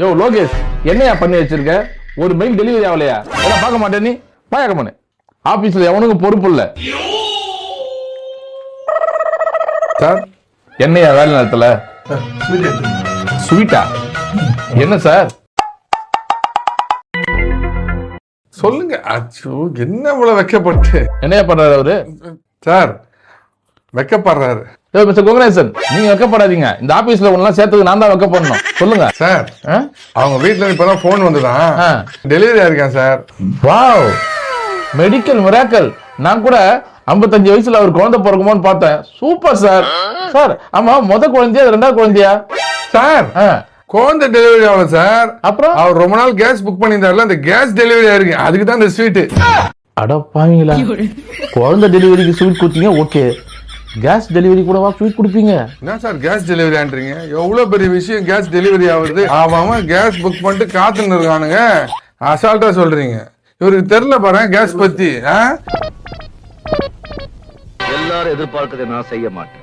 யோ லோகேஷ், என்னையா பண்ணி வச்சிருக்க? ஒரு மெயில் டெலிவரி ஆகலையா? எல்லாம் பார்க்க மாட்டேன் நீ பாக்க பண்ணு. ஆபீஸ்ல எவனுக்கும் பொறுப்பு இல்ல சார். என்னையா வேலை நேரத்துல ஸ்வீட்டா? என்ன சார் சொல்லுங்க. அச்சோ, என்ன இவ்வளவு வெக்கப்பட்டு? என்னையா பண்றாரு அவரு? சார் வெக்கப்படுறாரு. மிஸ்டர் கோகனேசன், நீங்க வெக்கப்படாதீங்க. இந்த ஆபீஸ்ல ஒண்ணு சேர்த்தது நான் தான் வெக்கப்படணும். சொல்லுங்க சார். அவங்க வீட்டுல இப்பதான் போன் வந்துதான் டெலிவரி ஆயிருக்கேன் சார். Wow, medical miracle. நான் கூட 55 வயசுல அவர் குழந்தை பிறக்குமோன்னு பார்த்தேன். Super sir. சார், ஆமா, குழந்தையா ரெண்டாவது குழந்தையா? சார், குழந்தை டெலிவரி ஆகல சார். அப்புறம் அவர் ரொம்ப நாள் கேஸ் புக் பண்ணியிருந்தாருல, அந்த கேஸ் டெலிவரி ஆயிருக்கு. அதுக்கு தான் இந்த ஸ்வீட். அட பாவீங்களா, குழந்தை டெலிவரிக்கு ஸ்வீட் கொடுத்தீங்க, ஓகே. கேஸ் டெலிவரி கூடவா ஸ்வீட் கொடுப்பீங்க? என்ன சார் கேஸ் டெலிவரி ஆன்றீங்க? எவ்வளவு பெரிய விஷயம் கேஸ் டெலிவரி ஆகுது. அவன் கேஸ் புக் பண்ணிட்டு காத்துன்னு இருக்கானுங்க. அசால்ட்டா சொல்றீங்க. இவருக்கு தெரியல பாருங்க கேஸ் பத்தி. எல்லாரும் எதிர்பார்க்கறதை நான் செய்ய மாட்டேன்.